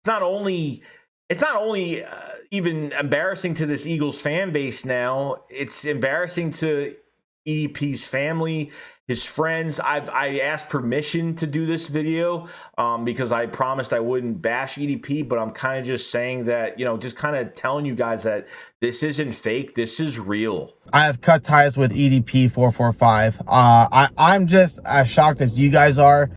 it's not only even embarrassing to this Eagles fan base now, it's embarrassing to EDP's family, his friends. I asked permission to do this video because I promised I wouldn't bash EDP, but I'm kind of just saying that, just kind of telling you guys that this isn't fake. This is real. I have cut ties with EDP445. I'm just as shocked as you guys are.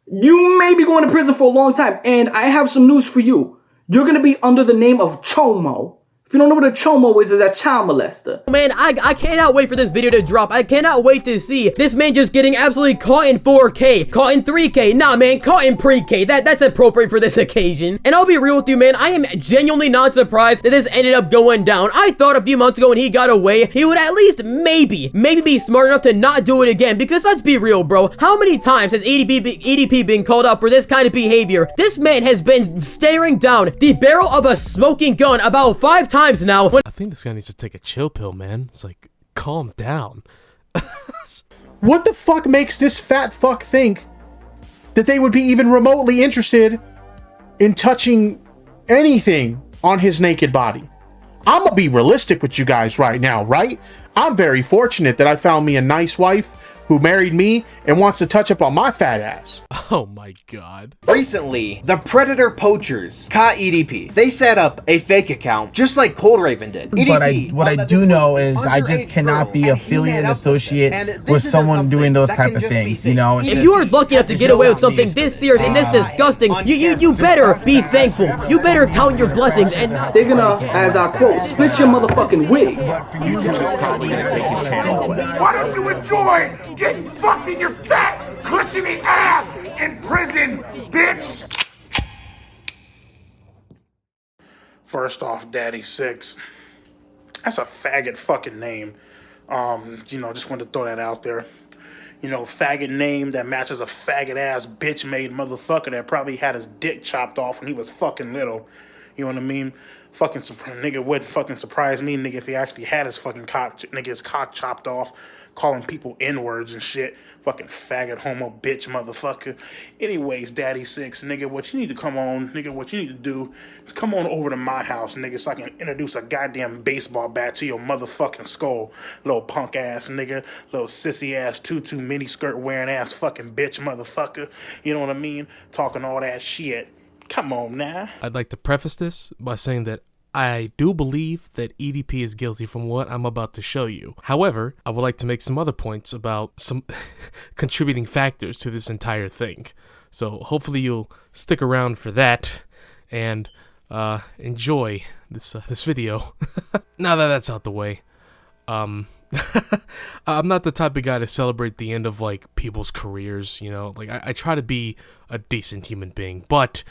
You may be going to prison for a long time, and I have some news for you. You're going to be under the name of Chomo. If you don't know what a chomo is a child molester. Man, I cannot wait for this video to drop. I cannot wait to see this man just getting absolutely caught in 4K, caught in 3K. Nah, man, caught in pre-K. That's appropriate for this occasion. And I'll be real with you, man. I am genuinely not surprised that this ended up going down. I thought a few months ago when he got away, he would at least maybe be smart enough to not do it again. Because let's be real, bro. How many times has EDP been called out for this kind of behavior? This man has been staring down the barrel of a smoking gun about 5 times now. I think this guy needs to take a chill pill, man. It's like, calm down. What the fuck makes this fat fuck think that they would be even remotely interested in touching anything on his naked body? I'm gonna be realistic with you guys right now, right? I'm very fortunate that I found me a nice wife who married me and wants to touch up on my fat ass. Oh my god. Recently, the Predator Poachers caught EDP. They set up a fake account, just like Cold Raven did. But what I do know is I just cannot be affiliate and associate with someone doing those type of things, you know? If you are lucky enough to get away with something this serious and this disgusting, you better be thankful. You better count your blessings and not... They're gonna, as I quote, split your motherfucking wig. Why don't you enjoy getting fucked in your fat, cushiony ass in prison, bitch? First off, Daddy Six. That's a faggot fucking name. Just wanted to throw that out there. Faggot name that matches a faggot ass bitch made motherfucker that probably had his dick chopped off when he was fucking little. You know what I mean? Fucking nigga wouldn't fucking surprise me, nigga, if he actually had his fucking his cock chopped off, calling people N-words and shit. Fucking faggot, homo, bitch, motherfucker. Anyways, Daddy Six, nigga, what you need to what you need to do is come on over to my house, nigga, so I can introduce a goddamn baseball bat to your motherfucking skull. Little punk ass nigga, little sissy ass tutu mini skirt wearing ass fucking bitch, motherfucker. You know what I mean? Talking all that shit. Come on now. I'd like to preface this by saying that I do believe that EDP is guilty from what I'm about to show you. However, I would like to make some other points about some contributing factors to this entire thing. So hopefully you'll stick around for that and enjoy this video. Now that that's out the way, I'm not the type of guy to celebrate the end of people's careers. I try to be a decent human being, but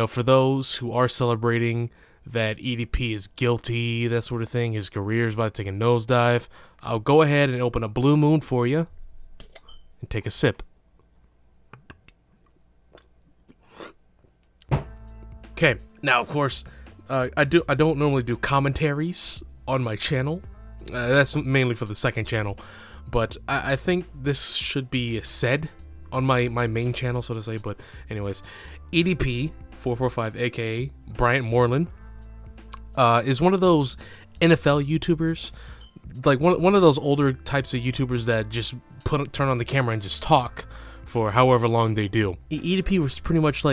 for those who are celebrating that EDP is guilty, that sort of thing, his career is about to take a nosedive, I'll go ahead and open a Blue Moon for you and take a sip. Okay, now of course, I don't normally do commentaries on my channel. That's mainly for the second channel, but I think this should be said on my main channel, so to say. But anyways, EDP445, aka Bryant Moreland, is one of those NFL YouTubers, like one of those older types of YouTubers that just turn on the camera and just talk for however long they do. EDP was pretty much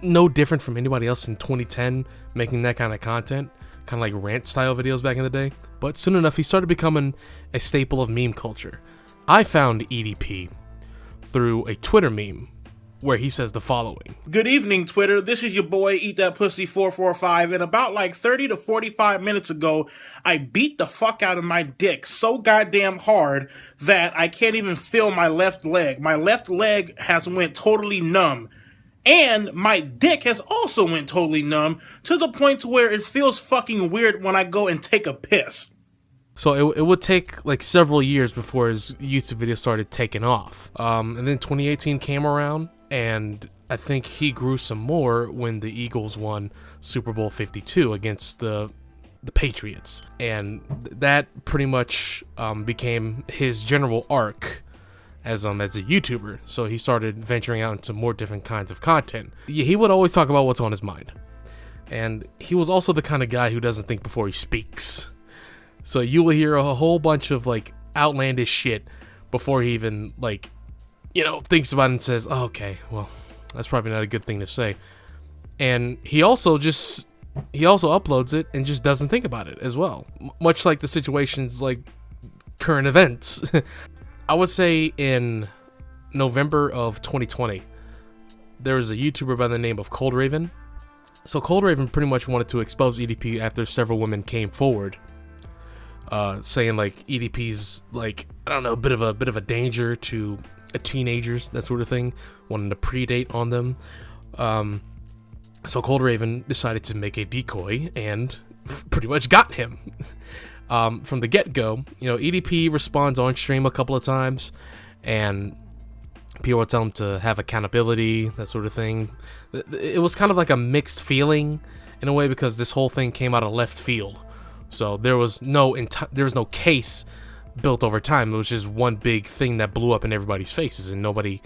no different from anybody else in 2010 making that kind of content, kind of like rant style videos back in the day. But soon enough, he started becoming a staple of meme culture. I found EDP through a Twitter meme where he says the following. Good evening, Twitter. This is your boy, Eat That Pussy 445, and about 30 to 45 minutes ago, I beat the fuck out of my dick so goddamn hard that I can't even feel my left leg. My left leg has went totally numb. And my dick has also went totally numb to the point to where it feels fucking weird when I go and take a piss. So it would take several years before his YouTube videos started taking off. And then 2018 came around, and I think he grew some more when the Eagles won Super Bowl 52 against the Patriots. And that pretty much became his general arc as a YouTuber. So he started venturing out into more different kinds of content. He would always talk about what's on his mind. And he was also the kind of guy who doesn't think before he speaks. So you will hear a whole bunch of like outlandish shit before he even like, thinks about it and says, oh, okay, well, that's probably not a good thing to say. And he also uploads it and just doesn't think about it as well. Much like the situations like current events. I would say in November of 2020, there was a YouTuber by the name of Cold Raven. So Cold Raven pretty much wanted to expose EDP after several women came forward, saying like EDP's like, I don't know, a bit of a danger to teenagers, that sort of thing, wanting to predate on them. So Cold Raven decided to make a decoy and pretty much got him. From the get-go, EDP responds on stream a couple of times, and people would tell him to have accountability, that sort of thing. It was kind of like a mixed feeling in a way, because this whole thing came out of left field. So there was no case built over time. It was just one big thing that blew up in everybody's faces, and nobody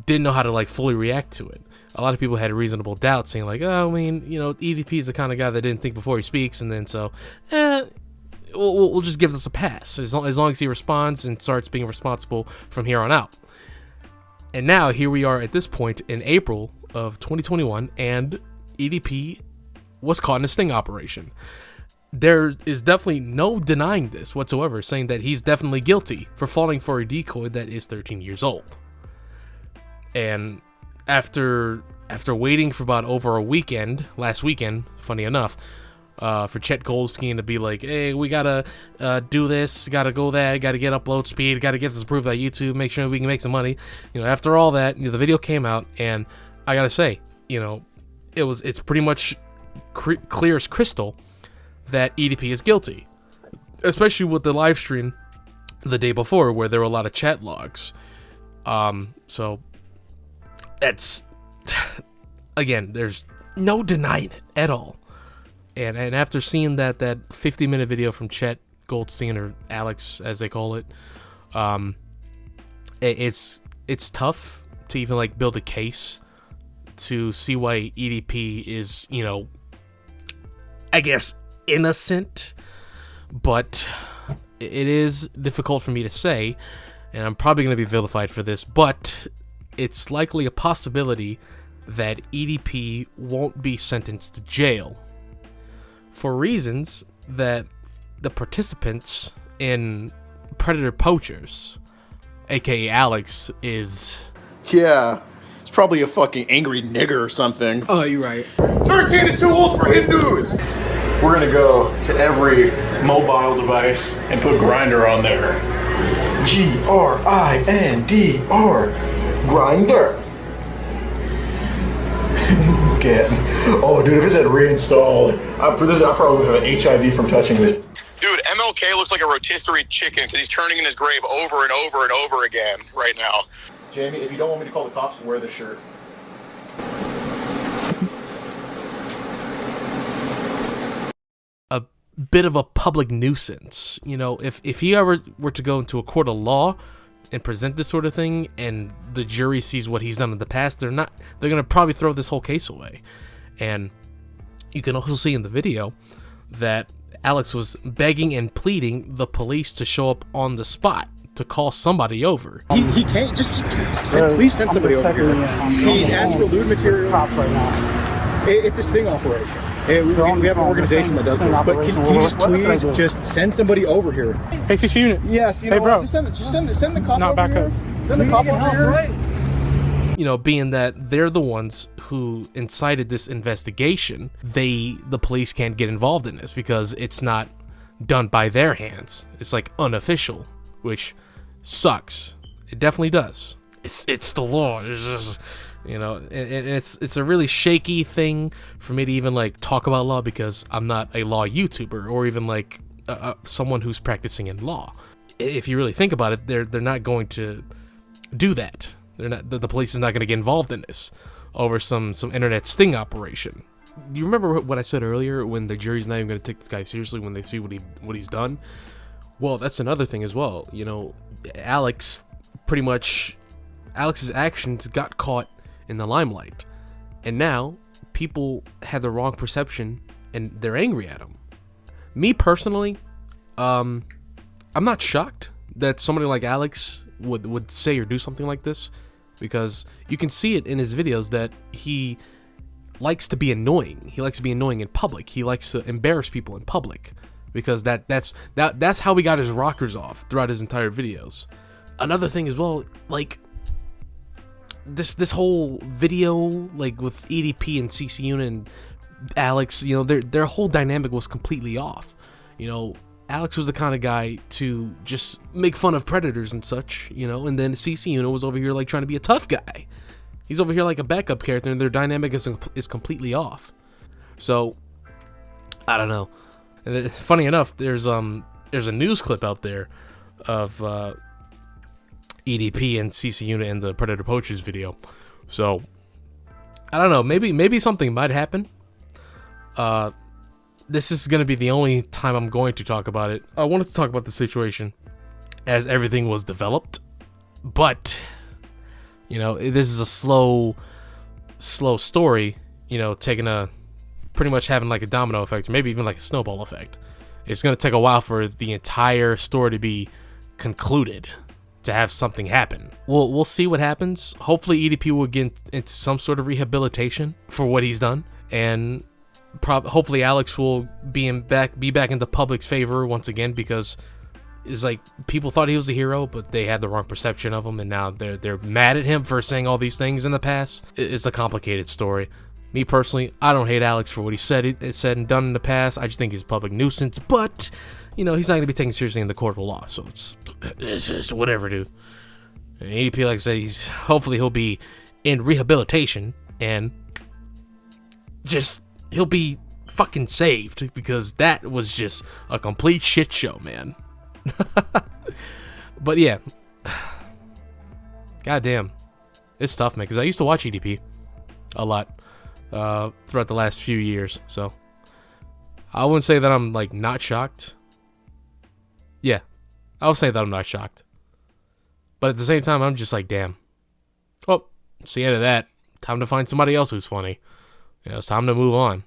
didn't know how to like fully react to it. A lot of people had reasonable doubt, saying like, oh, I mean, EDP is the kind of guy that didn't think before he speaks, and then so, we'll just give this a pass as long as he responds and starts being responsible from here on out. And now here we are at this point in April of 2021, and EDP was caught in a sting operation. There is definitely no denying this whatsoever, saying that he's definitely guilty for falling for a decoy that is 13 years old. And after waiting for about over a weekend, last weekend, funny enough, for Chet Goldstein to be like, hey, we gotta do this, gotta go there, gotta get upload speed, gotta get this approved by YouTube, make sure we can make some money. After all that, the video came out, and I gotta say, it's pretty much clear as crystal that EDP is guilty, especially with the live stream the day before where there were a lot of chat logs. So that's again, there's no denying it at all. And after seeing that 50-minute video from Chet Goldstein, or Alex as they call it, it's tough to even like build a case to see why EDP is, I guess innocent, but it is difficult for me to say, and I'm probably going to be vilified for this, but it's likely a possibility that EDP won't be sentenced to jail for reasons that the participants in Predator Poachers, aka Alex, is... Yeah, it's probably a fucking angry nigger or something. Oh, you're right. 13 is too old for Hindus! We're gonna go to every mobile device and put Grindr on there. Grindr. Grindr. Oh, dude, if it said reinstall, I probably would have an HIV from touching it. Dude, MLK looks like a rotisserie chicken because he's turning in his grave over and over and over again right now. Jamie, if you don't want me to call the cops, wear this shirt. A bit of a public nuisance. If he ever were to go into a court of law and present this sort of thing, and the jury sees what he's done in the past, they're gonna probably throw this whole case away. And you can also see in the video that Alex was begging and pleading the police to show up on the spot to call somebody over. He can't please send somebody over here. He's asked for lewd material. Right now. It's a sting operation. We have an organization that does this, but can you just please just send somebody over here? Hey, CC unit. Yes, hey, bro. Just send the cop over here. Send the cop over here. Being that they're the ones who incited this investigation, the police can't get involved in this because it's not done by their hands. It's like unofficial, which sucks. It definitely does. It's the law. It's just, and it's a really shaky thing for me to even like talk about law, because I'm not a law YouTuber or even like someone who's practicing in law. If you really think about it, they're not going to do that. They're not. The police is not going to get involved in this over some internet sting operation. You remember what I said earlier, when the jury's not even going to take this guy seriously when they see what he's done? Well, that's another thing as well. Alex's actions got caught in the limelight, and now people had the wrong perception and they're angry at him. Me personally, I'm not shocked that somebody like Alex would say or do something like this, because you can see it in his videos that he likes to be annoying. He likes to be annoying in public. He likes to embarrass people in public, because that's how he got his rockers off throughout his entire videos. Another thing as well, like this whole video, like with EDP and CC Unit and Alex, you know, their whole dynamic was completely off. You know, Alex was the kind of guy to just make fun of predators and such, you know, and then CC Unit was over here like trying to be a tough guy. He's over here like a backup character, and their dynamic is completely off. So I don't know. And funny enough, there's a news clip out there of EDP and CC Unit in the Predator Poachers video. So I don't know. Maybe something might happen. This is going to be the only time I'm going to talk about it. I wanted to talk about the situation as everything was developed, but you know, this is a slow story. You know, pretty much having like a domino effect, or maybe even like a snowball effect. It's going to take a while for the entire story to be concluded, to have something happen. We'll see what happens. Hopefully EDP will get into some sort of rehabilitation for what he's done, and hopefully Alex will be back in the public's favor once again, because it's like people thought he was the hero, but they had the wrong perception of him, and now they're mad at him for saying all these things in the past. It's a complicated story. Me personally, I don't hate Alex for what he said and done in the past. I just think he's a public nuisance, but you know, he's not going to be taken seriously in the court of law, so it's just whatever, dude. And EDP, like I said, hopefully he'll be in rehabilitation, and just he'll be fucking saved, because that was just a complete shit show, man. But yeah, goddamn, it's tough, man, because I used to watch EDP a lot throughout the last few years, so I wouldn't say that I'm like not shocked. Yeah, I'll say that I'm not shocked, but at the same time, I'm just like, damn. Well, it's the end of that. Time to find somebody else who's funny. Yeah, it's time to move on.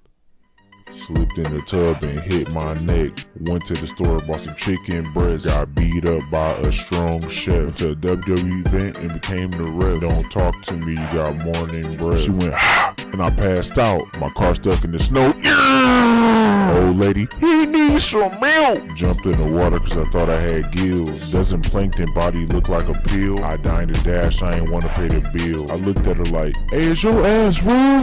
Slipped in the tub and hit my neck. Went to the store, bought some chicken breast. Got beat up by a strong chef. Went to a WWE event and became the ref. Don't talk to me, you got morning breath. She went, and I passed out. My car stuck in the snow. Old lady, he needs some milk. Jumped in the water cause I thought I had gills. Doesn't plankton body look like a pill? I dined a dash, I ain't wanna pay the bill. I looked at her like, hey, is your ass rude?